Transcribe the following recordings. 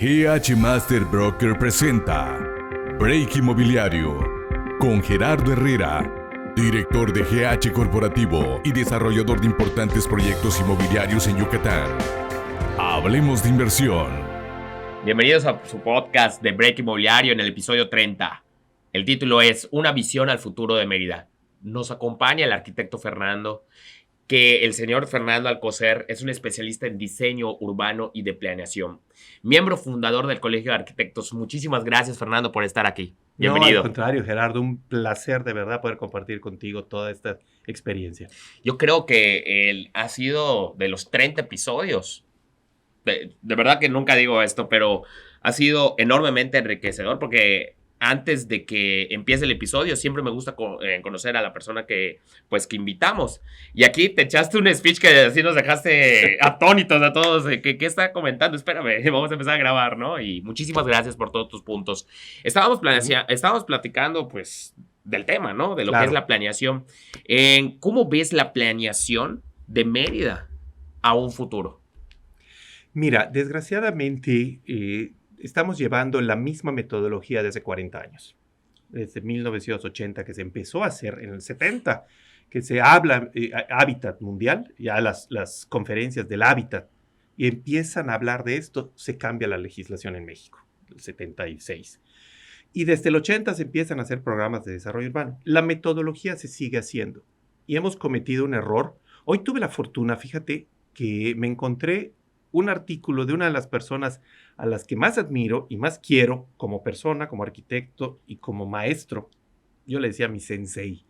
GH Master Broker presenta Break Inmobiliario con Gerardo Herrera, director de GH Corporativo y desarrollador de importantes proyectos inmobiliarios en Yucatán. Hablemos de inversión. Bienvenidos a su podcast de Break Inmobiliario en el episodio 30. El título es Una visión al futuro de Mérida. Nos acompaña el arquitecto Fernando, que el señor Fernando Alcocer es un especialista en diseño urbano y de planeación, miembro fundador del Colegio de Arquitectos. Muchísimas gracias, Fernando, por estar aquí. Bienvenido. No, al contrario, Gerardo, un placer de verdad poder compartir contigo toda esta experiencia. Yo creo que él ha sido de los 30 episodios. De verdad que nunca digo esto, pero ha sido enormemente enriquecedor porque antes de que empiece el episodio siempre me gusta conocer a la persona que invitamos. Y aquí te echaste un speech que así nos dejaste atónitos a todos. ¿Qué está comentando? Espérame, vamos a empezar a grabar, ¿no? Y muchísimas gracias por todos tus puntos. Estábamos platicando, pues, del tema, ¿no? De lo que es la planeación. ¿Cómo ves la planeación de Mérida a un futuro? Mira, desgraciadamente estamos llevando la misma metodología de hace 40 años. Desde 1980 que se empezó a hacer, en el 70 que se habla hábitat mundial, ya las conferencias del hábitat, y empiezan a hablar de esto, se cambia la legislación en México, el 76. Y desde el 80 se empiezan a hacer programas de desarrollo urbano. La metodología se sigue haciendo y hemos cometido un error. Hoy tuve la fortuna, fíjate, que me encontré un artículo de una de las personas a las que más admiro y más quiero como persona, como arquitecto y como maestro. Yo le decía a mi sensei,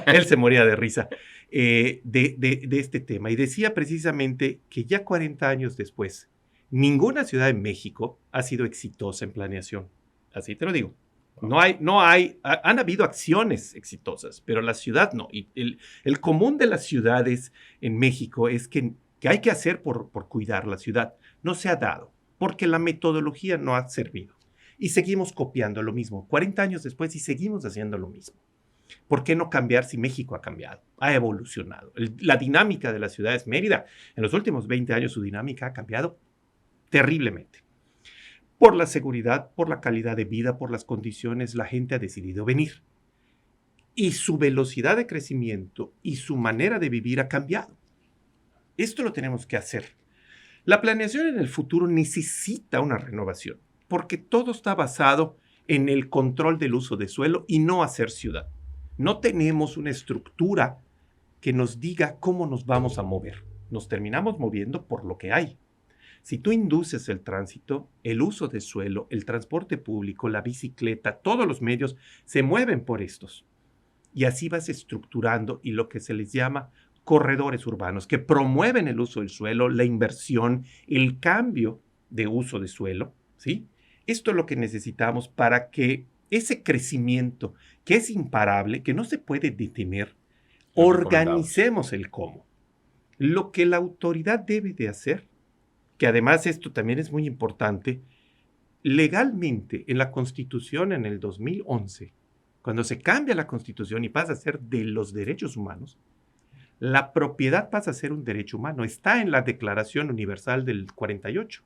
él se moría de risa, de este tema. Y decía precisamente que ya 40 años después, ninguna ciudad en México ha sido exitosa en planeación. Así te lo digo. Han habido acciones exitosas, pero la ciudad no. Y el común de las ciudades en México es que hay que hacer por cuidar la ciudad. No se ha dado, porque la metodología no ha servido. Y seguimos copiando lo mismo, 40 años después, y seguimos haciendo lo mismo. ¿Por qué no cambiar si México ha cambiado, ha evolucionado? La dinámica de la ciudad es Mérida. En los últimos 20 años su dinámica ha cambiado terriblemente. Por la seguridad, por la calidad de vida, por las condiciones, la gente ha decidido venir. Y su velocidad de crecimiento y su manera de vivir ha cambiado. Esto lo tenemos que hacer. La planeación en el futuro necesita una renovación, porque todo está basado en el control del uso de suelo y no hacer ciudad. No tenemos una estructura que nos diga cómo nos vamos a mover. Nos terminamos moviendo por lo que hay. Si tú induces el tránsito, el uso de suelo, el transporte público, la bicicleta, todos los medios se mueven por estos. Y así vas estructurando y lo que se les llama corredores urbanos que promueven el uso del suelo, la inversión, el cambio de uso de suelo, ¿sí? Esto es lo que necesitamos para que ese crecimiento, que es imparable, que no se puede detener, organicemos el cómo. Lo que la autoridad debe de hacer, que además esto también es muy importante, legalmente en la Constitución en el 2011, cuando se cambia la Constitución y pasa a ser de los derechos humanos, la propiedad pasa a ser un derecho humano. Está en la Declaración Universal del 48,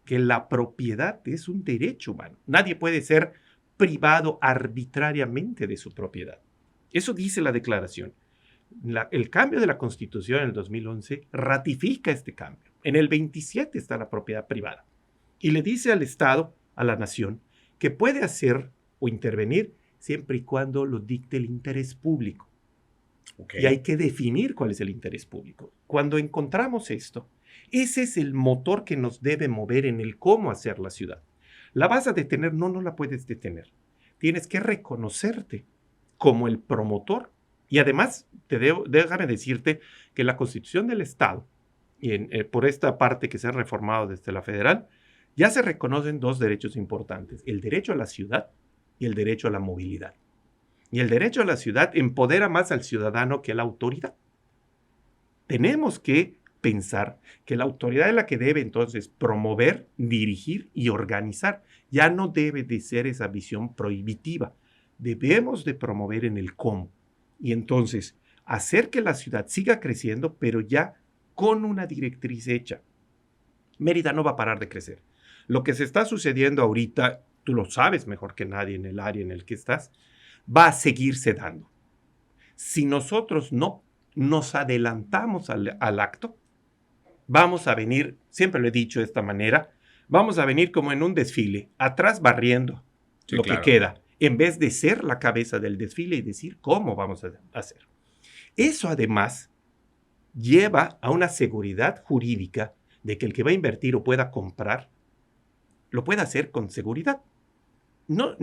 que la propiedad es un derecho humano. Nadie puede ser privado arbitrariamente de su propiedad. Eso dice la declaración. El cambio de la Constitución en el 2011 ratifica este cambio. En el 27 está la propiedad privada. Y le dice al Estado, a la nación, que puede hacer o intervenir siempre y cuando lo dicte el interés público. Okay. Y hay que definir cuál es el interés público. Cuando encontramos esto, ese es el motor que nos debe mover en el cómo hacer la ciudad. ¿La vas a detener? No la puedes detener. Tienes que reconocerte como el promotor. Y además, déjame decirte que la Constitución del Estado, y por esta parte que se ha reformado desde la federal, ya se reconocen dos derechos importantes: el derecho a la ciudad y el derecho a la movilidad. Y el derecho a la ciudad empodera más al ciudadano que a la autoridad. Tenemos que pensar que la autoridad es la que debe entonces promover, dirigir y organizar. Ya no debe de ser esa visión prohibitiva. Debemos de promover en el cómo. Y entonces hacer que la ciudad siga creciendo, pero ya con una directriz hecha. Mérida no va a parar de crecer. Lo que se está sucediendo ahorita, tú lo sabes mejor que nadie en el área en el que estás, va a seguirse dando. Si nosotros no nos adelantamos al acto, vamos a venir, siempre lo he dicho de esta manera, vamos a venir como en un desfile, atrás barriendo lo que queda, en vez de ser la cabeza del desfile y decir cómo vamos a hacer. Eso además lleva a una seguridad jurídica de que el que va a invertir o pueda comprar, lo pueda hacer con seguridad. No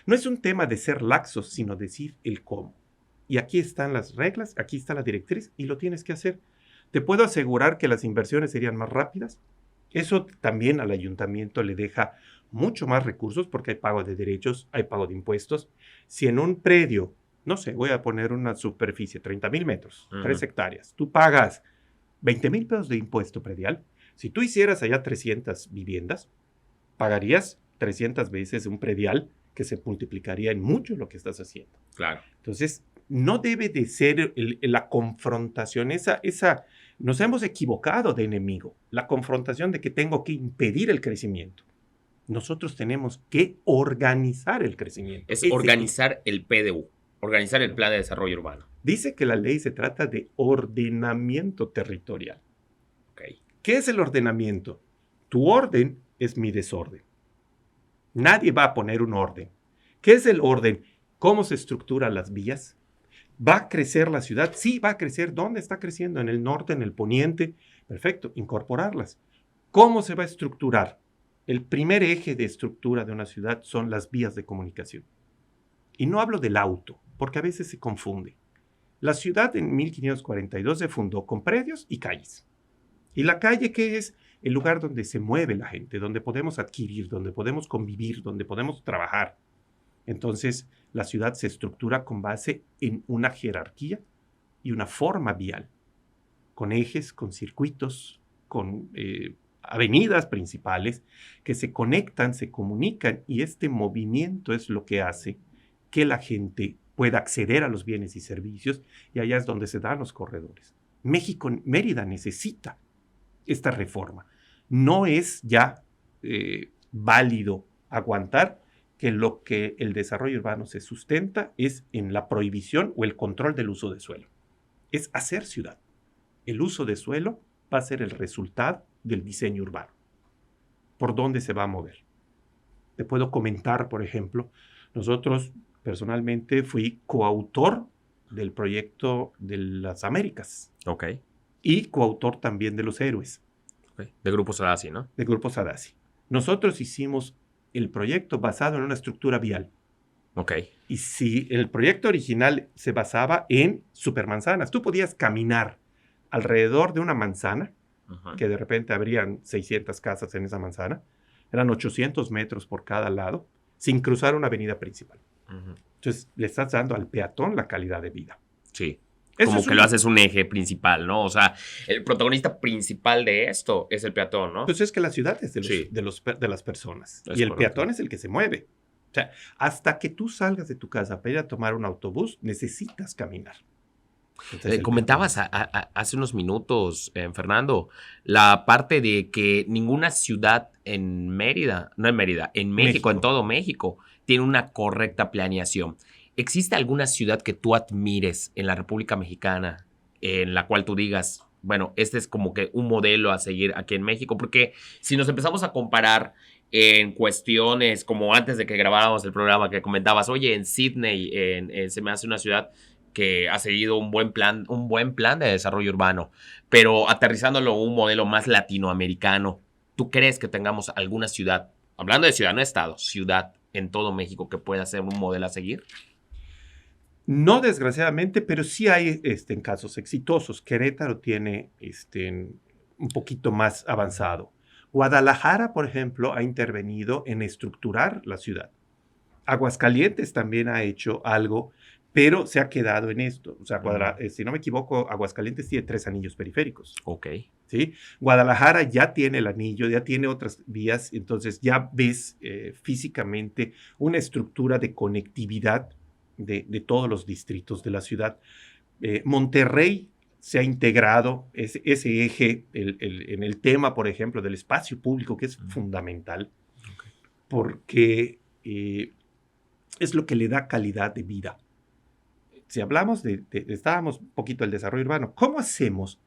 es un tema de ser laxos, sino decir el cómo. Y aquí están las reglas, aquí está la directriz y lo tienes que hacer. Te puedo asegurar que las inversiones serían más rápidas. Eso también al ayuntamiento le deja mucho más recursos porque hay pago de derechos, hay pago de impuestos. Si en un predio, no sé, voy a poner una superficie, 30,000 metros, 3 hectáreas, tú pagas 20,000 pesos de impuesto predial. Si tú hicieras allá 300 viviendas, pagarías 300 veces un predial que se multiplicaría en mucho lo que estás haciendo. Claro. Entonces, no debe de ser la confrontación, nos hemos equivocado de enemigo, la confrontación de que tengo que impedir el crecimiento. Nosotros tenemos que organizar el crecimiento. Es organizar el PDU, organizar el Plan de Desarrollo Urbano. Dice que la ley se trata de ordenamiento territorial. Okay. ¿Qué es el ordenamiento? Tu orden es mi desorden. Nadie va a poner un orden. ¿Qué es el orden? ¿Cómo se estructuran las vías? ¿Va a crecer la ciudad? Sí, va a crecer. ¿Dónde está creciendo? ¿En el norte, en el poniente? Perfecto, incorporarlas. ¿Cómo se va a estructurar? El primer eje de estructura de una ciudad son las vías de comunicación. Y no hablo del auto, porque a veces se confunde. La ciudad en 1542 se fundó con predios y calles. ¿Y la calle qué es? El lugar donde se mueve la gente, donde podemos adquirir, donde podemos convivir, donde podemos trabajar. Entonces, la ciudad se estructura con base en una jerarquía y una forma vial, con ejes, con circuitos, con avenidas principales que se conectan, se comunican, y este movimiento es lo que hace que la gente pueda acceder a los bienes y servicios, y allá es donde se dan los corredores. Mérida necesita esta reforma. No es ya válido aguantar que lo que el desarrollo urbano se sustenta es en la prohibición o el control del uso de suelo. Es hacer ciudad. El uso de suelo va a ser el resultado del diseño urbano. ¿Por dónde se va a mover? Te puedo comentar, por ejemplo, nosotros personalmente fui coautor del proyecto de las Américas. Ok. Y coautor también de los Héroes. Okay. De Grupo Sadassi, ¿no? De Grupo Sadassi. Nosotros hicimos el proyecto basado en una estructura vial. Ok. Y si el proyecto original se basaba en supermanzanas, tú podías caminar alrededor de una manzana, que de repente habrían 600 casas en esa manzana, eran 800 metros por cada lado, sin cruzar una avenida principal. Entonces, le estás dando al peatón la calidad de vida. Sí. Eso como que lo haces un eje principal, ¿no? O sea, el protagonista principal de esto es el peatón, ¿no? Pues es que la ciudad es de las personas. Y el peatón es el que se mueve. O sea, hasta que tú salgas de tu casa para ir a tomar un autobús, necesitas caminar. Entonces, comentabas hace unos minutos, Fernando, la parte de que ninguna ciudad en Mérida, no en Mérida, en México, en todo México, tiene una correcta planeación. ¿Existe alguna ciudad que tú admires en la República Mexicana en la cual tú digas, bueno, este es como que un modelo a seguir aquí en México? Porque si nos empezamos a comparar en cuestiones como antes de que grabáramos el programa que comentabas, oye, en Sydney se me hace una ciudad que ha seguido un buen plan de desarrollo urbano, pero aterrizándolo a un modelo más latinoamericano, ¿tú crees que tengamos alguna ciudad, hablando de ciudad, no estado, ciudad en todo México que pueda ser un modelo a seguir? No, desgraciadamente, pero sí hay en casos exitosos. Querétaro tiene un poquito más avanzado. Guadalajara, por ejemplo, ha intervenido en estructurar la ciudad. Aguascalientes también ha hecho algo, pero se ha quedado en esto. O sea, si no me equivoco, Aguascalientes tiene 3 anillos periféricos. Ok. ¿Sí? Guadalajara ya tiene el anillo, ya tiene otras vías, entonces ya ves físicamente una estructura de conectividad de todos los distritos de la ciudad. Monterrey se ha integrado ese eje en el tema, por ejemplo, del espacio público, que es fundamental, porque es lo que le da calidad de vida. Si hablamos estábamos un poquito del desarrollo urbano, ¿cómo hacemos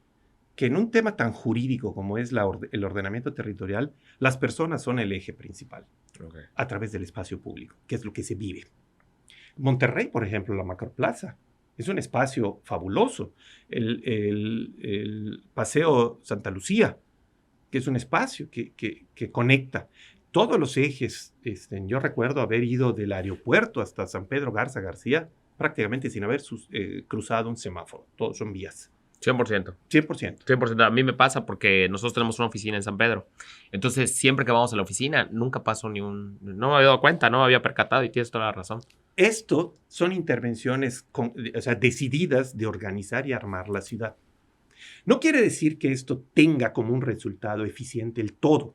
que en un tema tan jurídico como es el ordenamiento territorial, las personas son el eje principal a través del espacio público, que es lo que se vive? Monterrey, por ejemplo, la Macroplaza, es un espacio fabuloso. El Paseo Santa Lucía, que es un espacio que conecta todos los ejes. Yo recuerdo haber ido del aeropuerto hasta San Pedro Garza García prácticamente sin haber cruzado un semáforo. Todos son vías. 100%. 100%. 100%. A mí me pasa porque nosotros tenemos una oficina en San Pedro. Entonces, siempre que vamos a la oficina, nunca paso No me había dado cuenta, no me había percatado y tienes toda la razón. Esto son intervenciones decididas de organizar y armar la ciudad. No quiere decir que esto tenga como un resultado eficiente el todo,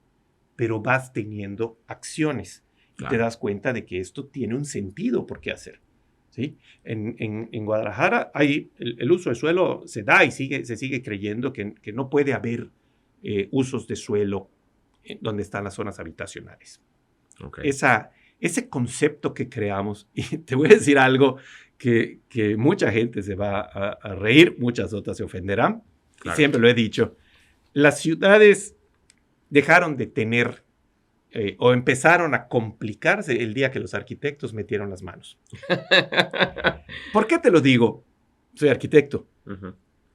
pero vas teniendo acciones y te das cuenta de que esto tiene un sentido por qué hacer. ¿Sí? En Guadalajara el uso de suelo se da y se sigue creyendo que no puede haber usos de suelo donde están las zonas habitacionales. Ese concepto que creamos, y te voy a decir algo que mucha gente se va a reír, muchas otras se ofenderán, y siempre lo he dicho, las ciudades dejaron de tener o empezaron a complicarse el día que los arquitectos metieron las manos. ¿Por qué te lo digo? Soy arquitecto.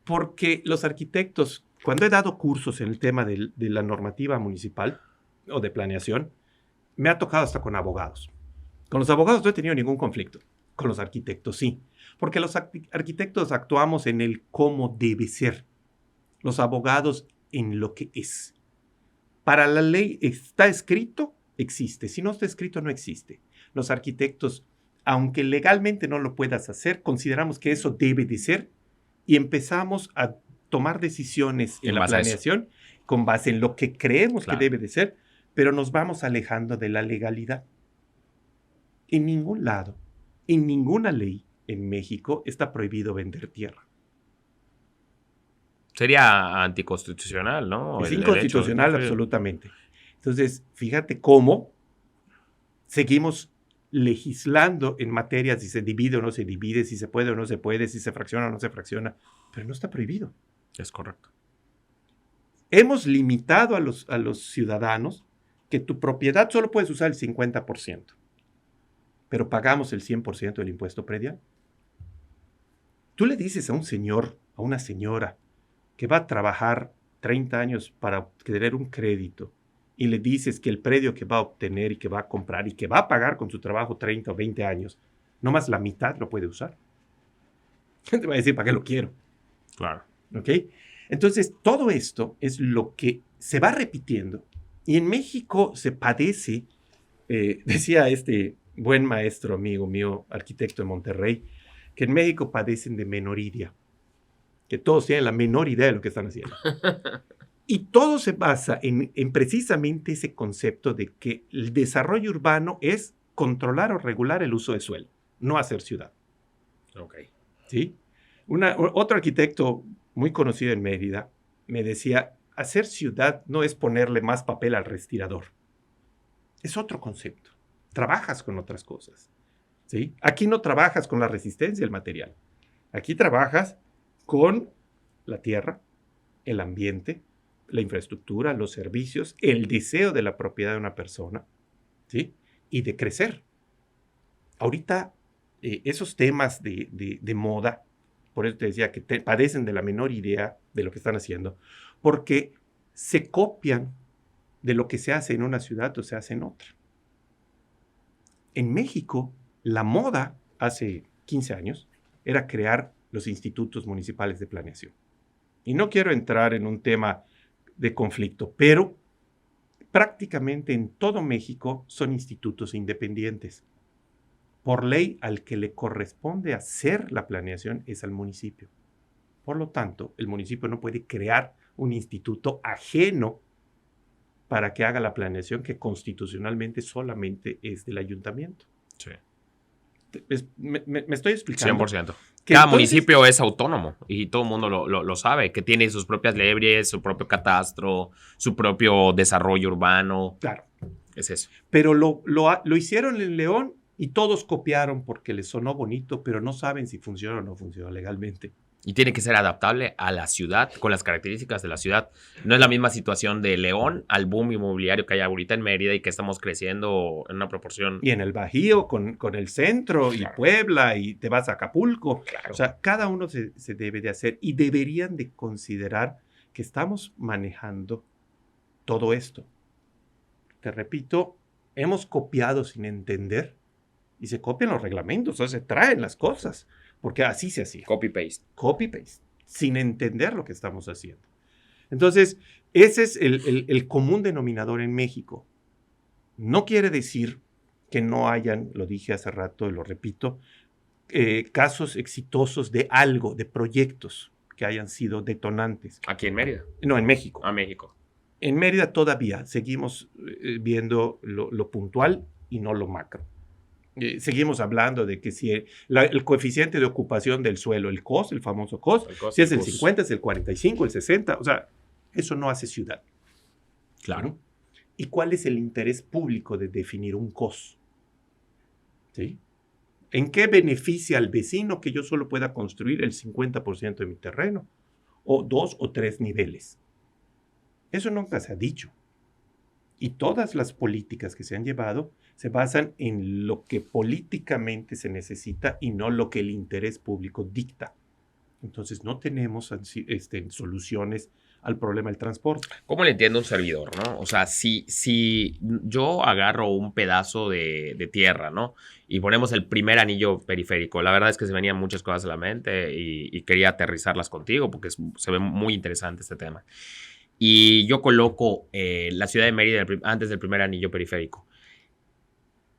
Porque los arquitectos, cuando he dado cursos en el tema de la normativa municipal o de planeación, me ha tocado hasta con abogados. Con los abogados no he tenido ningún conflicto. Con los arquitectos sí. Porque los arquitectos actuamos en el cómo debe ser. Los abogados en lo que es. Para la ley está escrito, existe. Si no está escrito, no existe. Los arquitectos, aunque legalmente no lo puedas hacer, consideramos que eso debe de ser y empezamos a tomar decisiones en la planeación con base en lo que creemos que debe de ser, pero nos vamos alejando de la legalidad. En ningún lado, en ninguna ley en México está prohibido vender tierra. Sería anticonstitucional, ¿no? Es inconstitucional, absolutamente. Entonces, fíjate cómo seguimos legislando en materia si se divide o no se divide, si se puede o no se puede, si se fracciona o no se fracciona, pero no está prohibido. Es correcto. Hemos limitado a los ciudadanos que tu propiedad solo puedes usar el 50%, pero pagamos el 100% del impuesto predial. Tú le dices a un señor, a una señora, que va a trabajar 30 años para tener un crédito y le dices que el predio que va a obtener y que va a comprar y que va a pagar con su trabajo 30 o 20 años, no más la mitad lo puede usar. Te va a decir, ¿para qué lo quiero? Claro. ¿Ok? Entonces, todo esto es lo que se va repitiendo y en México se padece, decía este buen maestro amigo mío, arquitecto de Monterrey, que en México padecen de menoridia. Que todos tienen la menor idea de lo que están haciendo. Y todo se basa en precisamente ese concepto de que el desarrollo urbano es controlar o regular el uso de suelo, no hacer ciudad. ¿Sí? Otro arquitecto muy conocido en Mérida me decía, hacer ciudad no es ponerle más papel al respirador. Es otro concepto. Trabajas con otras cosas. ¿Sí? Aquí no trabajas con la resistencia del material. Aquí trabajas con la tierra, el ambiente, la infraestructura, los servicios, el deseo de la propiedad de una persona, ¿sí? Y de crecer. Ahorita, esos temas de moda, por eso te decía que padecen de la menor idea de lo que están haciendo, porque se copian de lo que se hace en una ciudad o se hace en otra. En México, la moda hace 15 años era crear los institutos municipales de planeación. Y no quiero entrar en un tema de conflicto, pero prácticamente en todo México son institutos independientes. Por ley, al que le corresponde hacer la planeación es al municipio. Por lo tanto, el municipio no puede crear un instituto ajeno para que haga la planeación que constitucionalmente solamente es del ayuntamiento. Sí. Me estoy explicando. 100%. Que Cada entonces- municipio es autónomo y todo el mundo lo sabe, que tiene sus propias leyes, su propio catastro, su propio desarrollo urbano. Claro. Es eso. Pero lo hicieron en León y todos copiaron porque les sonó bonito, pero no saben si funciona o no funciona legalmente. Y tiene que ser adaptable a la ciudad, con las características de la ciudad. No es la misma situación de León al boom inmobiliario que hay ahorita en Mérida y que estamos creciendo en una proporción. Y en el Bajío, con el centro, y Claro. Puebla, y te vas a Acapulco. Claro. O sea, cada uno se debe de hacer y deberían de considerar que estamos manejando todo esto. Te repito, hemos copiado sin entender y se copian los reglamentos, o sea, se traen las cosas, porque así se hacía. Copy-paste. Copy-paste, sin entender lo que estamos haciendo. Entonces, ese es el común denominador en México. No quiere decir que no hayan, lo dije hace rato y lo repito, casos exitosos de algo, de proyectos que hayan sido detonantes. Aquí en Mérida. No, en México. A México. En Mérida todavía seguimos viendo lo puntual y no lo macro. Seguimos hablando de que si el coeficiente de ocupación del suelo, el COS, el famoso COS, si es el 50, es el 45, el 60, o sea, eso no hace ciudad. Claro. ¿No? ¿Y cuál es el interés público de definir un COS? ¿Sí? ¿En qué beneficia al vecino que yo solo pueda construir el 50% de mi terreno? O 2 o 3 niveles. Eso nunca se ha dicho. Y todas las políticas que se han llevado se basan en lo que políticamente se necesita y no lo que el interés público dicta. Entonces no tenemos soluciones al problema del transporte. ¿Cómo le entiende un servidor, no? O sea, si yo agarro un pedazo de tierra, ¿no? Y ponemos el primer anillo periférico. La verdad es que se venían muchas cosas a la mente y quería aterrizarlas contigo porque se ve muy interesante este tema. Y yo coloco la ciudad de Mérida antes del primer anillo periférico.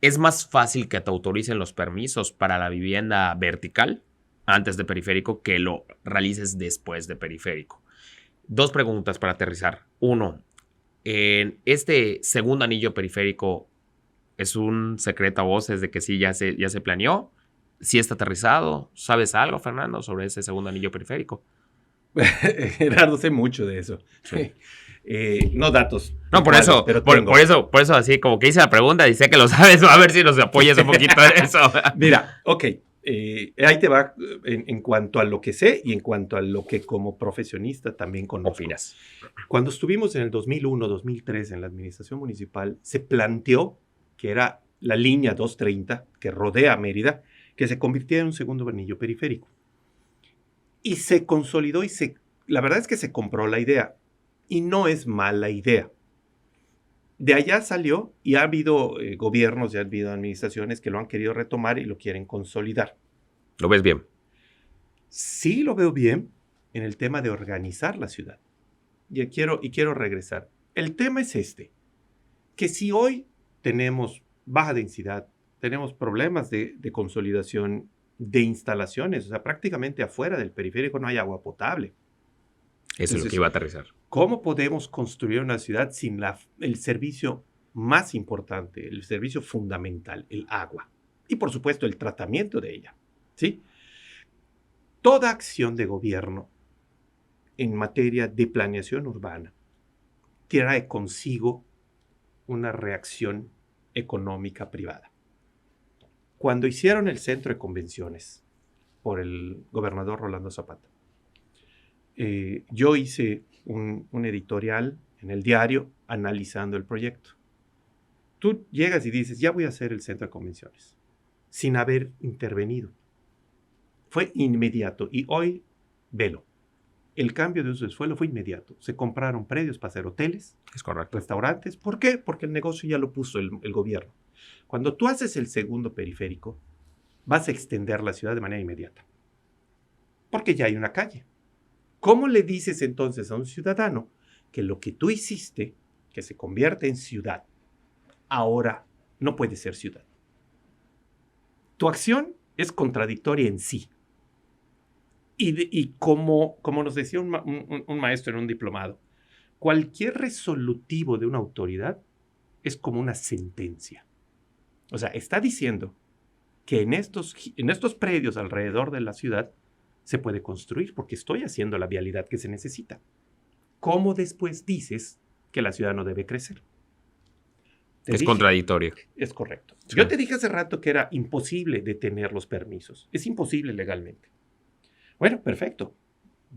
Es más fácil que te autoricen los permisos para la vivienda vertical antes de periférico que lo realices después de periférico. 2 preguntas para aterrizar. 1, en este segundo anillo periférico, ¿es un secreto a voces de que sí ya se planeó? ¿Sí está aterrizado? ¿Sabes algo, Fernando, sobre ese segundo anillo periférico? Gerardo, sé mucho de eso. Sí. No datos. No, por puntuales, eso, pero por eso así como que hice la pregunta y sé que lo sabes, a ver si nos apoyas un poquito en eso. Mira, ok, ahí te va en cuanto a lo que sé y en cuanto a lo que como profesionista también conozco. ¿Opinas? Cuando estuvimos en el 2001, 2003 en la administración municipal, se planteó que era la línea 230 que rodea Mérida, que se convirtiera en un segundo anillo periférico. Y se consolidó y la verdad es que se compró la idea. Y no es mala idea. De allá salió y ha habido gobiernos y ha habido administraciones que lo han querido retomar y lo quieren consolidar. ¿Lo ves bien? Sí lo veo bien en el tema de organizar la ciudad. Y quiero regresar. El tema es que si hoy tenemos baja densidad, tenemos problemas de consolidación de instalaciones, o sea, prácticamente afuera del periférico no hay agua potable. Eso es lo que iba a aterrizar. ¿Cómo podemos construir una ciudad sin el servicio más importante, el servicio fundamental, el agua? Y por supuesto el tratamiento de ella, ¿sí? Toda acción de gobierno en materia de planeación urbana trae consigo una reacción económica privada. Cuando hicieron el centro de convenciones por el gobernador Rolando Zapata, yo hice un editorial en el diario analizando el proyecto. Tú llegas y dices, ya voy a hacer el centro de convenciones, sin haber intervenido. Fue inmediato y hoy, velo. El cambio de uso de suelo fue inmediato. Se compraron predios para hacer hoteles, Es correcto. restaurantes. ¿Por qué? Porque el negocio ya lo puso el gobierno. Cuando tú haces el segundo periférico, vas a extender la ciudad de manera inmediata. Porque ya hay una calle. ¿Cómo le dices entonces a un ciudadano que lo que tú hiciste, que se convierte en ciudad, ahora no puede ser ciudad? Tu acción es contradictoria en sí. Y como nos decía un maestro en un diplomado, cualquier resolutivo de una autoridad es como una sentencia. O sea, está diciendo que en estos predios alrededor de la ciudad se puede construir porque estoy haciendo la vialidad que se necesita. ¿Cómo después dices que la ciudad no debe crecer? Es contradictorio. Es correcto. Sí. Yo te dije hace rato que era imposible detener los permisos. Es imposible legalmente. Bueno, perfecto.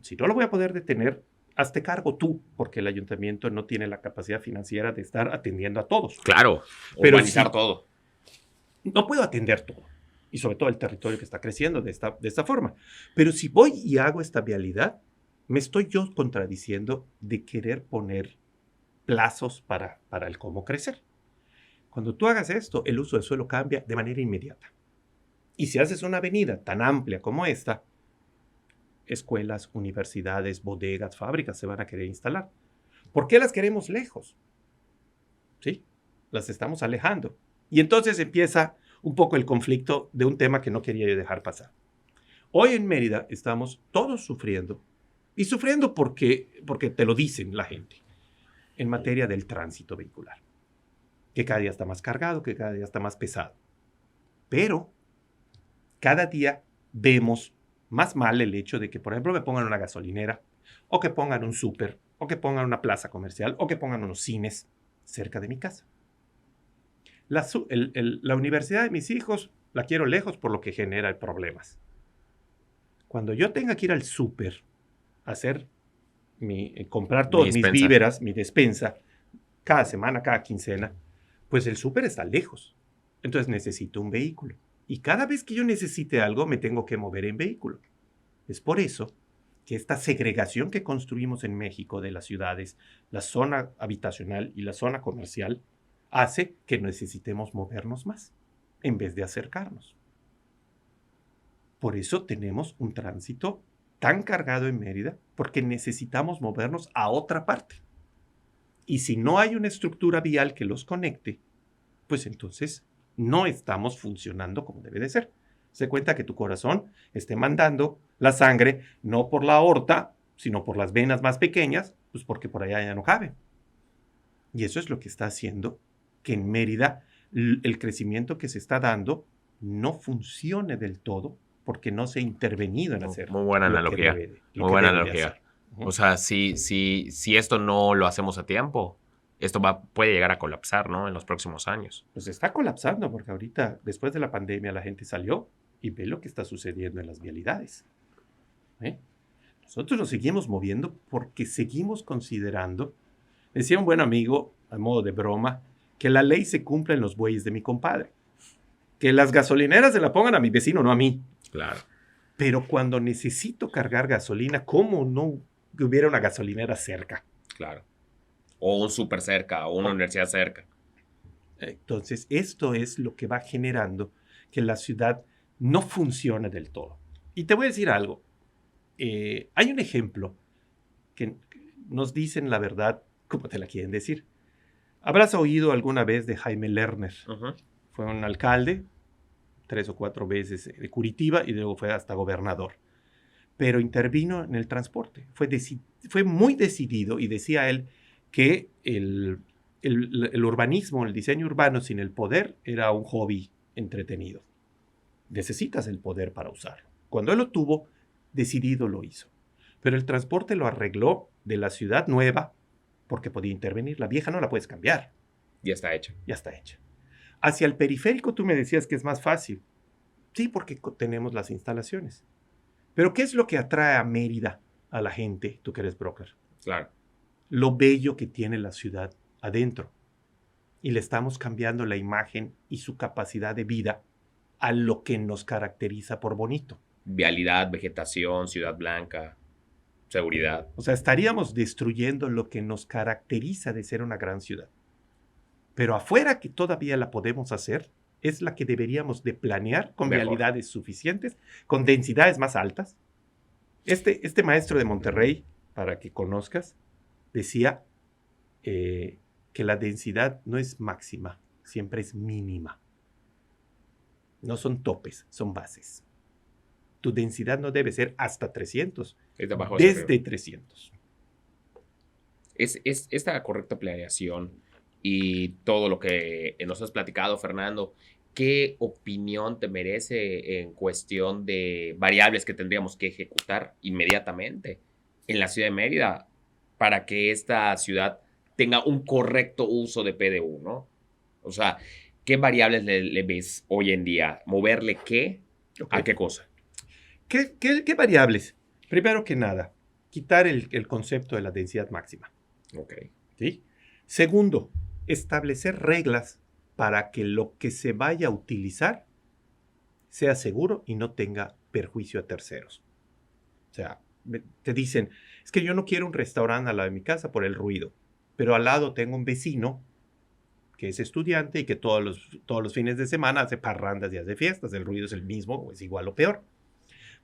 Si no lo voy a poder detener, hazte cargo tú, porque el ayuntamiento no tiene la capacidad financiera de estar atendiendo a todos. Claro, Pero urbanizar sí. todo. No puedo atender todo. Y sobre todo el territorio que está creciendo de esta forma. Pero si voy y hago esta vialidad, me estoy yo contradiciendo de querer poner plazos para el cómo crecer. Cuando tú hagas esto, el uso del suelo cambia de manera inmediata. Y si haces una avenida tan amplia como esta, escuelas, universidades, bodegas, fábricas se van a querer instalar. ¿Por qué las queremos lejos? ¿Sí? Las estamos alejando. Y entonces empieza un poco el conflicto de un tema que no quería yo dejar pasar. Hoy en Mérida estamos todos sufriendo, y sufriendo porque te lo dicen la gente, en materia del tránsito vehicular, que cada día está más cargado, que cada día está más pesado. Pero cada día vemos más mal el hecho de que, por ejemplo, me pongan una gasolinera, o que pongan un súper, o que pongan una plaza comercial, o que pongan unos cines cerca de mi casa. La universidad de mis hijos la quiero lejos por lo que genera problemas. Cuando yo tenga que ir al súper a comprar todos mis víveres, mi despensa, cada semana, cada quincena, pues el súper está lejos. Entonces necesito un vehículo. Y cada vez que yo necesite algo, me tengo que mover en vehículo. Es por eso que esta segregación que construimos en México de las ciudades, la zona habitacional y la zona comercial, hace que necesitemos movernos más en vez de acercarnos. Por eso tenemos un tránsito tan cargado en Mérida, porque necesitamos movernos a otra parte. Y si no hay una estructura vial que los conecte, pues entonces no estamos funcionando como debe de ser. Se cuenta que tu corazón esté mandando la sangre no por la aorta, sino por las venas más pequeñas, pues porque por allá ya no cabe. Y eso es lo que está haciendo que en Mérida el crecimiento que se está dando no funcione del todo, porque no se ha intervenido en hacer. Muy buena analogía. Muy buena analogía. O sea, si esto no lo hacemos a tiempo, esto puede llegar a colapsar, ¿no? En los próximos años. Pues está colapsando, porque ahorita, después de la pandemia, la gente salió y ve lo que está sucediendo en las vialidades. Nosotros nos seguimos moviendo porque seguimos considerando, decía un buen amigo, a modo de broma, que la ley se cumple en los bueyes de mi compadre. Que las gasolineras se la pongan a mi vecino, no a mí. Claro. Pero cuando necesito cargar gasolina, ¿cómo no hubiera una gasolinera cerca? Claro. O un súper cerca, o una universidad cerca. Entonces, esto es lo que va generando que la ciudad no funcione del todo. Y te voy a decir algo. Hay un ejemplo que nos dicen la verdad como te la quieren decir. ¿Habrás oído alguna vez de Jaime Lerner? Uh-huh. Fue un alcalde 3 o 4 veces de Curitiba y luego fue hasta gobernador. Pero intervino en el transporte. Fue muy decidido y decía él que el urbanismo, el diseño urbano sin el poder era un hobby entretenido. Necesitas el poder para usarlo. Cuando él lo tuvo, decidido lo hizo. Pero el transporte lo arregló de la ciudad nueva porque podía intervenir. La vieja no la puedes cambiar. Ya está hecha. Ya está hecha. Hacia el periférico tú me decías que es más fácil. Sí, porque tenemos las instalaciones. Pero ¿qué es lo que atrae a Mérida a la gente, tú que eres broker? Claro. Lo bello que tiene la ciudad adentro. Y le estamos cambiando la imagen y su capacidad de vida a lo que nos caracteriza por bonito. Vialidad, vegetación, ciudad blanca, seguridad. O sea, estaríamos destruyendo lo que nos caracteriza de ser una gran ciudad. Pero afuera, que todavía la podemos hacer, es la que deberíamos de planear con Mejor. vialidades suficientes, con densidades más altas. Este maestro de Monterrey, para que conozcas, decía que la densidad no es máxima, siempre es mínima. No son topes, son bases. Tu densidad no debe ser hasta 300, Es de abajo hacia desde arriba. 300. Es esta correcta planeación y todo lo que nos has platicado, Fernando, ¿qué opinión te merece en cuestión de variables que tendríamos que ejecutar inmediatamente en la ciudad de Mérida para que esta ciudad tenga un correcto uso de PDU, ¿no? O sea, ¿qué variables le ves hoy en día? ¿Moverle qué? Ok. ¿A qué cosa? ¿Qué variables? Primero que nada, quitar el concepto de la densidad máxima. Ok. ¿Sí? Segundo, establecer reglas para que lo que se vaya a utilizar sea seguro y no tenga perjuicio a terceros. O sea, te dicen, es que yo no quiero un restaurante al lado de mi casa por el ruido, pero al lado tengo un vecino que es estudiante y que todos los fines de semana hace parrandas y hace fiestas. El ruido es el mismo o es igual o peor.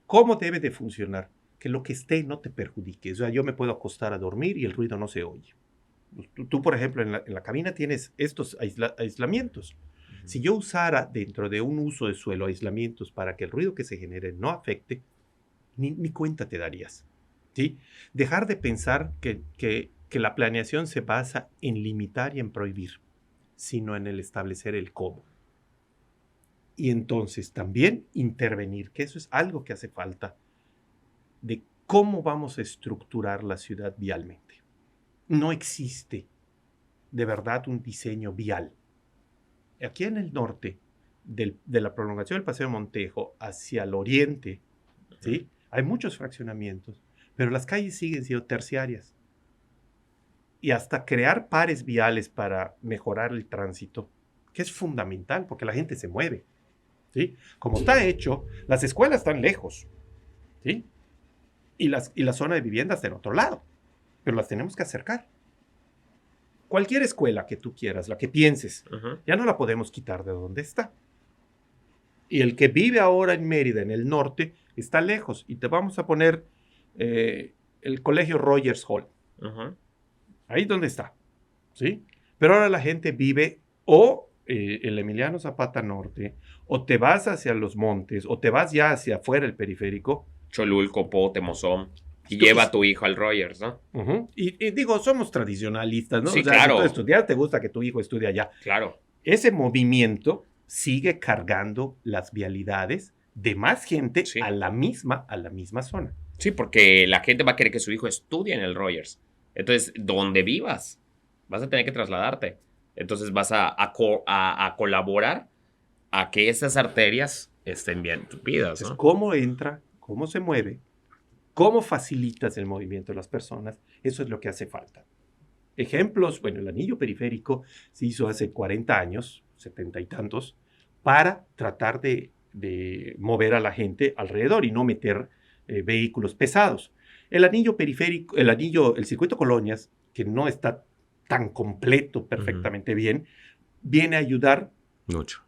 ¿Cómo debe de funcionar? Que lo que esté no te perjudique. O sea, yo me puedo acostar a dormir y el ruido no se oye. Tú, por ejemplo, en la cabina tienes estos aislamientos. Si yo usara dentro de un uso de suelo aislamientos para que el ruido que se genere no afecte, ni cuenta te darías. ¿Sí? Dejar de pensar que la planeación se basa en limitar y en prohibir, sino en el establecer el cómo. Y entonces también intervenir, que eso es algo que hace falta, de cómo vamos a estructurar la ciudad vialmente. No existe de verdad un diseño vial. Aquí en el norte, de la prolongación del Paseo Montejo hacia el oriente, ¿sí? Hay muchos fraccionamientos, pero las calles siguen siendo terciarias. Y hasta crear pares viales para mejorar el tránsito, que es fundamental, porque la gente se mueve, ¿sí? Como está hecho, las escuelas están lejos, ¿sí? Y la zona de vivienda está en otro lado, pero las tenemos que acercar. Cualquier escuela que tú quieras, la que pienses, ya no la podemos quitar de donde está. Y el que vive ahora en Mérida, en el norte, está lejos. Y te vamos a poner el colegio Rogers Hall. Ahí donde está, ¿sí? Pero ahora la gente vive o el Emiliano Zapata Norte, o te vas hacia los montes, o te vas ya hacia afuera del periférico. Cholulco, Pote, Mozón. Y lleva a tu hijo al Rogers, ¿no? Y digo, somos tradicionalistas, ¿no? Sí, o sea, claro. Si tú estudias, te gusta que tu hijo estudie allá. Claro. Ese movimiento sigue cargando las vialidades de más gente Sí. a la misma zona. Sí, porque la gente va a querer que su hijo estudie en el Rogers. Entonces, donde vivas, vas a tener que trasladarte. Entonces, vas a colaborar a que esas arterias estén bien tupidas, Entonces, ¿no? ¿cómo entra? ¿Cómo se mueve? ¿Cómo facilitas el movimiento de las personas? Eso es lo que hace falta. Ejemplos, bueno, el anillo periférico se hizo hace 40 años, 70 y tantos, para tratar de mover a la gente alrededor y no meter vehículos pesados. El anillo periférico, el circuito Colonias, que no está tan completo, perfectamente bien, viene a ayudar. Mucho.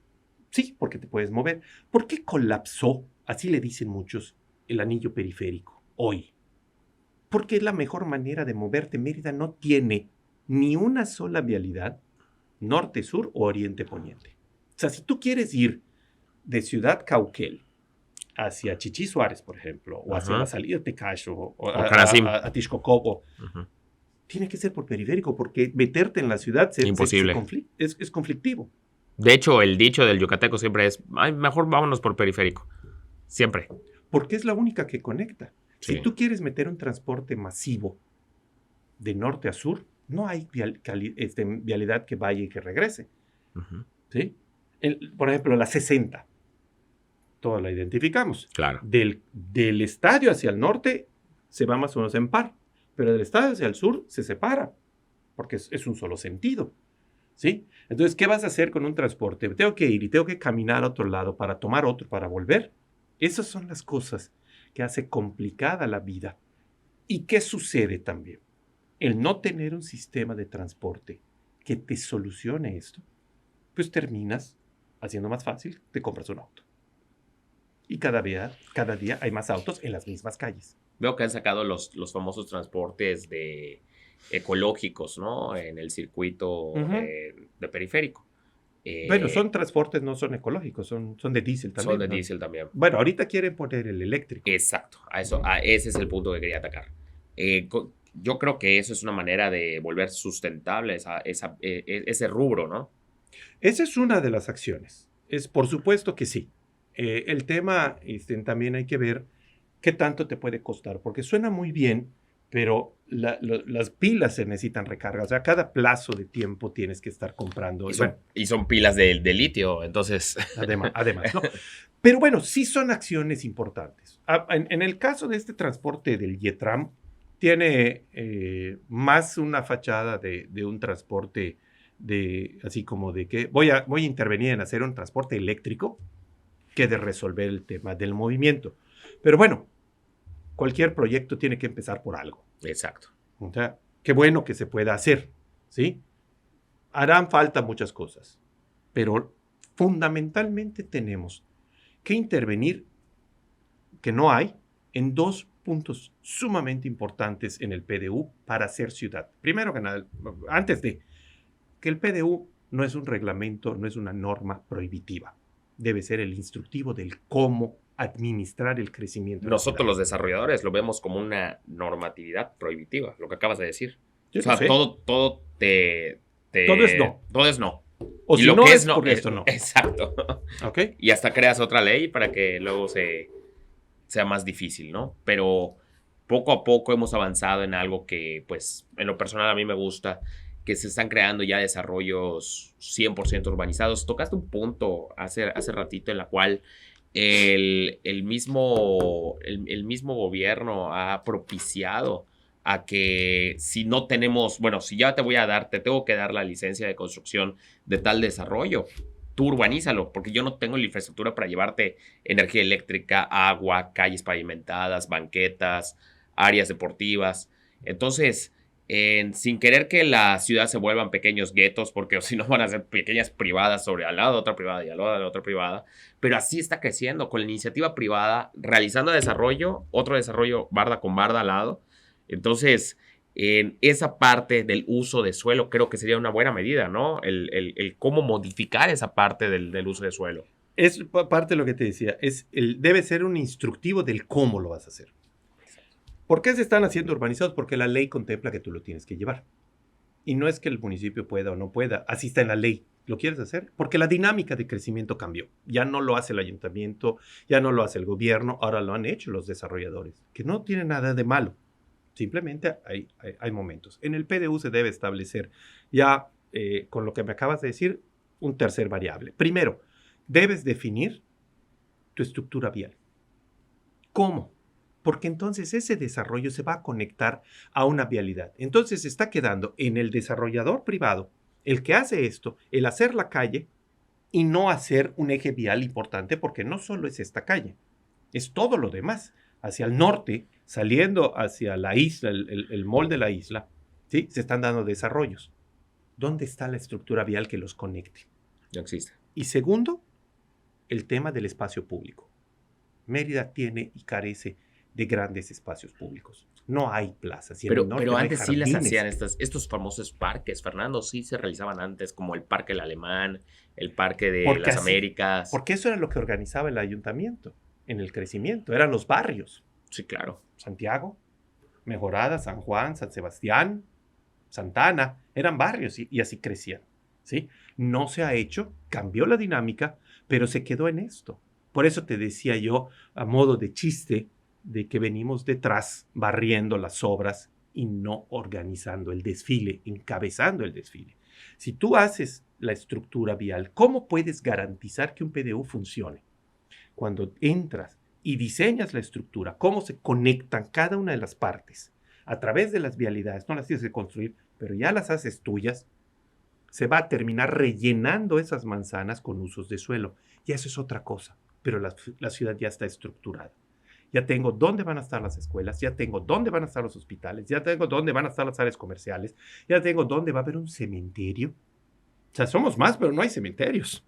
Sí, porque te puedes mover. ¿Por qué colapsó, así le dicen muchos, el anillo periférico hoy? Porque es la mejor manera de moverte. Mérida no tiene ni una sola vialidad, norte, sur o oriente, poniente. O sea, si tú quieres ir de Ciudad Cauquel hacia Chichí Suárez, por ejemplo, o hacia la salida de Tecacho, o a Tixcoco, tiene que ser por periférico, porque meterte en la ciudad Imposible. Es conflictivo. De hecho, el dicho del yucateco siempre es, ay, mejor vámonos por periférico. Siempre. Porque es la única que conecta. Sí. Si tú quieres meter un transporte masivo de norte a sur, no hay vialidad que vaya y que regrese. ¿Sí? Por ejemplo, la 60. Toda la identificamos. Claro. Del estadio hacia el norte se va más o menos en par, pero del estadio hacia el sur se separa, porque es un solo sentido. ¿Sí? Entonces, ¿qué vas a hacer con un transporte? Tengo que ir y tengo que caminar a otro lado para tomar otro, para volver. Esas son las cosas que hace complicada la vida. ¿Y qué sucede también? El no tener un sistema de transporte que te solucione esto, pues terminas haciendo más fácil, te compras un auto. Y cada día hay más autos en las mismas calles. Veo que han sacado los famosos transportes ecológicos, ¿no? En el circuito de periférico. Bueno, son transportes, no son ecológicos, son de diésel también. Son de ¿no? diésel también. Bueno, ahorita quieren poner el eléctrico. Exacto, ese es el punto que quería atacar. Yo creo que eso es una manera de volver sustentable ese rubro, ¿no? Esa es una de las acciones. Por supuesto que sí. El tema también hay que ver qué tanto te puede costar, porque suena muy bien, pero las pilas se necesitan recarga. O sea, cada plazo de tiempo tienes que estar comprando. Y son pilas de litio, entonces... Además, ¿no? Pero bueno, sí son acciones importantes. En el caso de este transporte del Yetram, tiene más una fachada de un transporte así como de que voy a intervenir en hacer un transporte eléctrico que de resolver el tema del movimiento. Pero bueno, cualquier proyecto tiene que empezar por algo. Exacto. O sea, qué bueno que se pueda hacer, ¿sí? Harán falta muchas cosas, pero fundamentalmente tenemos que intervenir, que no hay, en dos puntos sumamente importantes en el PDU para ser ciudad. Primero que nada, antes de que el PDU no es un reglamento, no es una norma prohibitiva. Debe ser el instructivo del cómo administrar el crecimiento. Nosotros los desarrolladores lo vemos como una normatividad prohibitiva, lo que acabas de decir. Yo o sea, todo todo es no. Todo es no. O y si lo no que es no, porque esto no. Exacto. ¿Ok? Y hasta creas otra ley para que luego sea más difícil, ¿no? Pero poco a poco hemos avanzado en algo que, pues, en lo personal a mí me gusta, que se están creando ya desarrollos 100% urbanizados. Tocaste un punto hace ratito en la cual el mismo gobierno ha propiciado a que si no tenemos, bueno, si ya te tengo que dar la licencia de construcción de tal desarrollo, tú urbanízalo, porque yo no tengo la infraestructura para llevarte energía eléctrica, agua, calles pavimentadas, banquetas, áreas deportivas. Entonces, sin querer que la ciudad se vuelvan pequeños guetos, porque si no van a ser pequeñas privadas sobre al lado de otra privada y al lado de la otra privada, pero así está creciendo, con la iniciativa privada, realizando desarrollo, otro desarrollo barda con barda al lado. Entonces, en esa parte del uso de suelo creo que sería una buena medida, ¿no? El cómo modificar esa parte del uso de suelo. Es parte de lo que te decía, debe ser un instructivo del cómo lo vas a hacer. ¿Por qué se están haciendo urbanizados? Porque la ley contempla que tú lo tienes que llevar. Y no es que el municipio pueda o no pueda, así está en la ley. ¿Lo quieres hacer? Porque la dinámica de crecimiento cambió. Ya no lo hace el ayuntamiento, ya no lo hace el gobierno, ahora lo han hecho los desarrolladores, que no tiene nada de malo. Simplemente hay momentos. En el PDU se debe establecer ya, con lo que me acabas de decir, un tercer variable. Primero, debes definir tu estructura vial. ¿Cómo? Porque entonces ese desarrollo se va a conectar a una vialidad. Entonces está quedando en el desarrollador privado, el que hace esto, el hacer la calle y no hacer un eje vial importante, porque no solo es esta calle, es todo lo demás. Hacia el norte, saliendo hacia la isla, el mall de la isla, ¿sí? Se están dando desarrollos. ¿Dónde está la estructura vial que los conecte? No existe. Y segundo, el tema del espacio público. Mérida tiene y carece de grandes espacios públicos. No hay plazas. Pero antes sí las hacían estos famosos parques, Fernando, sí se realizaban antes, como el Parque del Alemán, el Parque de las Américas. Porque eso era lo que organizaba el ayuntamiento en el crecimiento, eran los barrios. Sí, claro. Santiago, Mejorada, San Juan, San Sebastián, Santa Ana, eran barrios y así crecían, ¿sí? No se ha hecho, cambió la dinámica, pero se quedó en esto. Por eso te decía yo, a modo de chiste, de que venimos detrás barriendo las obras y no organizando el desfile, encabezando el desfile. Si tú haces la estructura vial, ¿cómo puedes garantizar que un PDU funcione? Cuando entras y diseñas la estructura, cómo se conectan cada una de las partes a través de las vialidades, no las tienes que construir, pero ya las haces tuyas, se va a terminar rellenando esas manzanas con usos de suelo. Y eso es otra cosa, pero la ciudad ya está estructurada. Ya tengo dónde van a estar las escuelas, ya tengo dónde van a estar los hospitales, ya tengo dónde van a estar las áreas comerciales, ya tengo dónde va a haber un cementerio. O sea, somos más, pero no hay cementerios.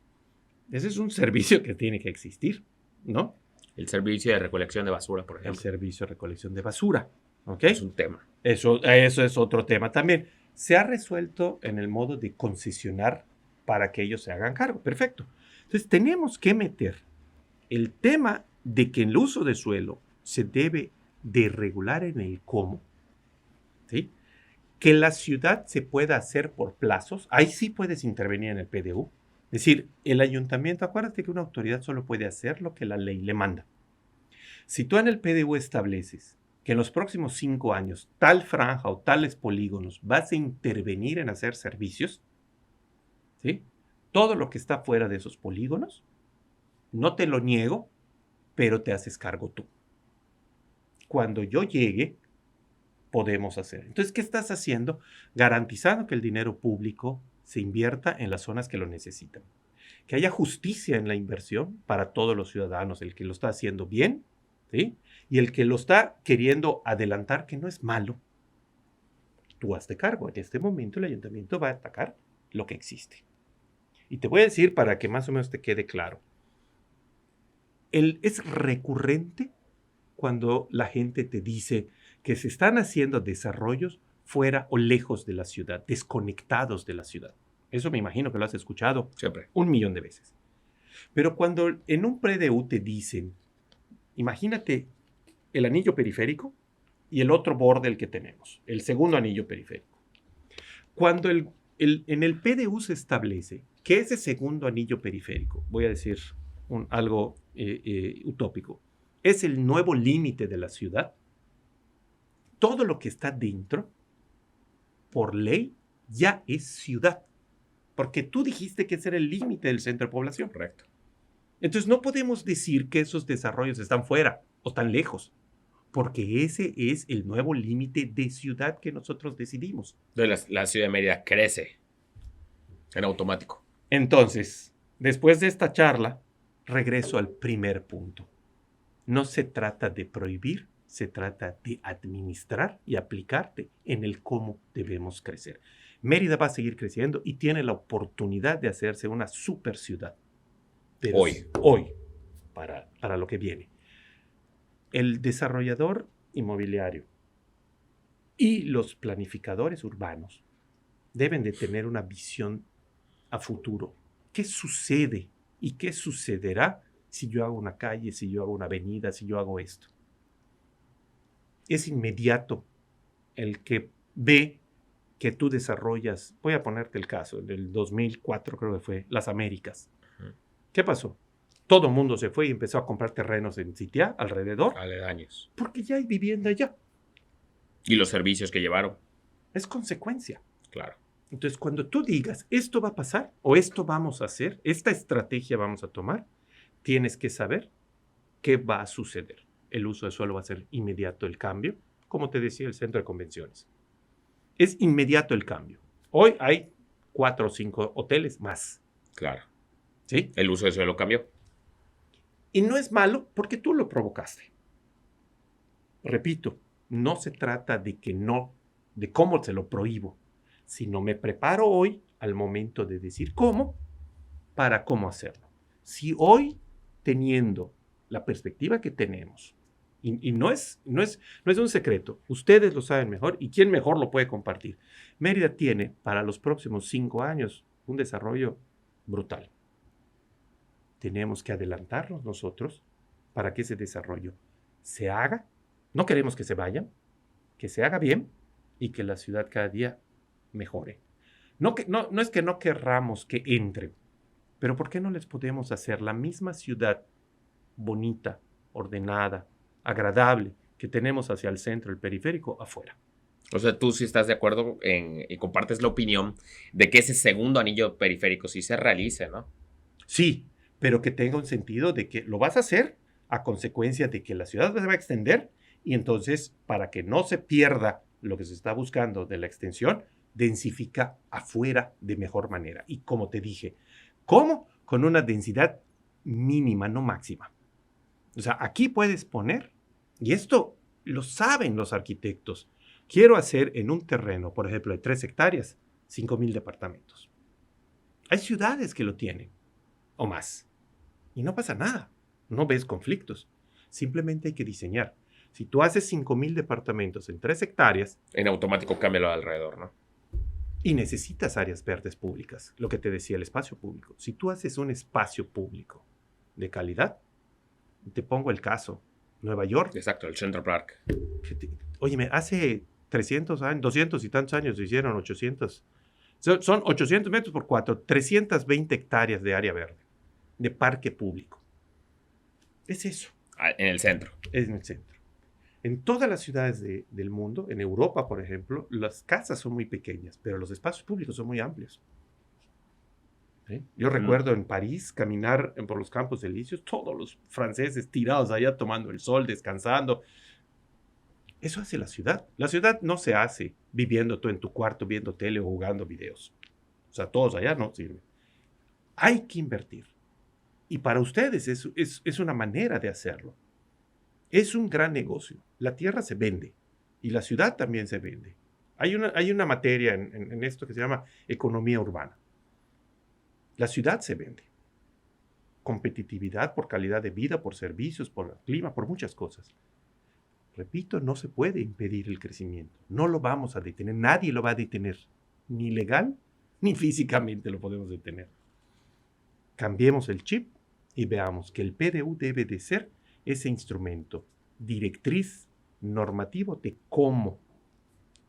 Ese es un servicio que tiene que existir, ¿no? El servicio de recolección de basura, por ejemplo. El servicio de recolección de basura, ¿ok? Es un tema. Eso es otro tema también. Se ha resuelto en el modo de concesionar para que ellos se hagan cargo. Perfecto. Entonces, tenemos que meter el tema de que el uso de suelo se debe de regular en el cómo, ¿sí? Que la ciudad se pueda hacer por plazos. Ahí sí puedes intervenir en el PDU. Es decir, el ayuntamiento, acuérdate que una autoridad solo puede hacer lo que la ley le manda. Si tú en el PDU estableces que en los próximos 5 años tal franja o tales polígonos vas a intervenir en hacer servicios, ¿sí? Todo lo que está fuera de esos polígonos, no te lo niego, pero te haces cargo tú. Cuando yo llegue, podemos hacer. Entonces, ¿qué estás haciendo? Garantizando que el dinero público se invierta en las zonas que lo necesitan. Que haya justicia en la inversión para todos los ciudadanos, el que lo está haciendo bien, ¿sí? Y el que lo está queriendo adelantar, que no es malo, tú hazte cargo. En este momento el ayuntamiento va a atacar lo que existe. Y te voy a decir para que más o menos te quede claro. Es recurrente cuando la gente te dice que se están haciendo desarrollos fuera o lejos de la ciudad, desconectados de la ciudad. Eso me imagino que lo has escuchado Siempre. 1,000,000 de veces. Pero cuando en un PDU te dicen, imagínate el anillo periférico y el otro borde el que tenemos, el segundo anillo periférico. Cuando en el PDU se establece que ese segundo anillo periférico, voy a decir algo utópico, es el nuevo límite de la ciudad, todo lo que está dentro, por ley, ya es ciudad. Porque tú dijiste que ese era el límite del centro de población. Correcto. Entonces no podemos decir que esos desarrollos están fuera o están lejos, porque ese es el nuevo límite de ciudad que nosotros decidimos. Entonces, la ciudad de Mérida crece en automático. Entonces, después de esta charla, regreso al primer punto. No se trata de prohibir, se trata de administrar y aplicarte en el cómo debemos crecer. Mérida va a seguir creciendo y tiene la oportunidad de hacerse una super ciudad. Pero hoy, para lo que viene. El desarrollador inmobiliario y los planificadores urbanos deben de tener una visión a futuro. ¿Qué sucede y qué sucederá si yo hago una calle, si yo hago una avenida, si yo hago esto? Es inmediato el que ve que tú desarrollas, voy a ponerte el caso, del 2004 creo que fue, Las Américas. ¿Qué pasó? Todo el mundo se fue y empezó a comprar terrenos en Sitiá, alrededor. Aledaños. Porque ya hay vivienda allá. Y los servicios que llevaron. Es consecuencia. Claro. Entonces, cuando tú digas, esto va a pasar, o esto vamos a hacer, esta estrategia vamos a tomar, tienes que saber qué va a suceder. El uso de suelo va a ser inmediato el cambio, como te decía el centro de convenciones. Es inmediato el cambio. Hoy hay 4 o 5 hoteles más. Claro. ¿Sí? El uso de suelo cambió. Y no es malo porque tú lo provocaste. Repito, no se trata de cómo se lo prohíbo, sino me preparo hoy al momento de decir cómo, para cómo hacerlo. Si hoy, teniendo la perspectiva que tenemos, y no es un secreto, ustedes lo saben mejor, y quién mejor lo puede compartir. Mérida tiene para los próximos 5 años un desarrollo brutal. Tenemos que adelantarnos nosotros para que ese desarrollo se haga. No queremos que se vayan, que se haga bien y que la ciudad cada día mejore. No es que no querramos que entren, pero ¿por qué no les podemos hacer la misma ciudad bonita, ordenada, agradable que tenemos hacia el centro, el periférico, afuera? O sea, tú sí estás de acuerdo y compartes la opinión de que ese segundo anillo periférico sí se realice, ¿no? Sí, pero que tenga un sentido de que lo vas a hacer a consecuencia de que la ciudad se va a extender y entonces, para que no se pierda lo que se está buscando de la extensión, densifica afuera de mejor manera. Y como te dije, ¿cómo? Con una densidad mínima, no máxima. O sea, aquí puedes poner, y esto lo saben los arquitectos, quiero hacer en un terreno, por ejemplo, de 3 hectáreas, 5,000 departamentos. Hay ciudades que lo tienen, o más. Y no pasa nada, no ves conflictos. Simplemente hay que diseñar. Si tú haces 5,000 departamentos en 3 hectáreas... En automático cámbialo alrededor, ¿no? Y necesitas áreas verdes públicas, lo que te decía, el espacio público. Si tú haces un espacio público de calidad, te pongo el caso, Nueva York. Exacto, el Central Park. Óyeme, hace 300 años, 200 y tantos años se hicieron 800 Son 800 metros por 4, 320 hectáreas de área verde, de parque público. Es eso. En el centro. Es en el centro. En todas las ciudades del mundo, en Europa, por ejemplo, las casas son muy pequeñas, pero los espacios públicos son muy amplios. ¿Sí? Yo recuerdo en París caminar por los Campos Elíseos, todos los franceses tirados allá tomando el sol, descansando. Eso hace la ciudad. La ciudad no se hace viviendo tú en tu cuarto, viendo tele o jugando videos. O sea, todos allá no sirven. Hay que invertir. Y para ustedes es una manera de hacerlo. Es un gran negocio. La tierra se vende y la ciudad también se vende. Hay una materia en esto que se llama economía urbana. La ciudad se vende. Competitividad por calidad de vida, por servicios, por clima, por muchas cosas. Repito, no se puede impedir el crecimiento. No lo vamos a detener. Nadie lo va a detener. Ni legal, ni físicamente lo podemos detener. Cambiemos el chip y veamos que el PDU debe de ser ese instrumento, directriz normativo de cómo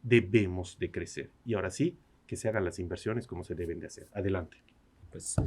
debemos de crecer. Y ahora sí, que se hagan las inversiones como se deben de hacer. Adelante. Pues,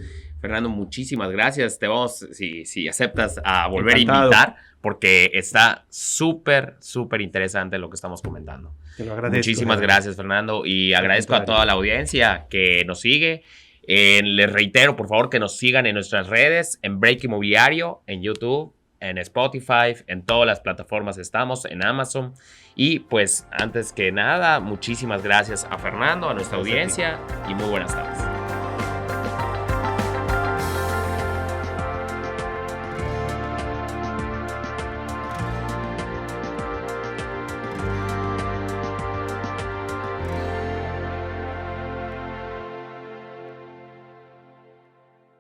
Fernando, muchísimas gracias. Te vamos, si aceptas, a volver Encantado. a invitar, porque está súper, súper interesante lo que estamos comentando. Te lo agradezco. Muchísimas gracias, Fernando, y agradezco a toda la audiencia que nos sigue. Les reitero, por favor, que nos sigan en nuestras redes, en Break Inmobiliario, en YouTube, en Spotify, en todas las plataformas estamos, en Amazon. Y pues, antes que nada, muchísimas gracias a Fernando, a nuestra audiencia, y muy buenas tardes.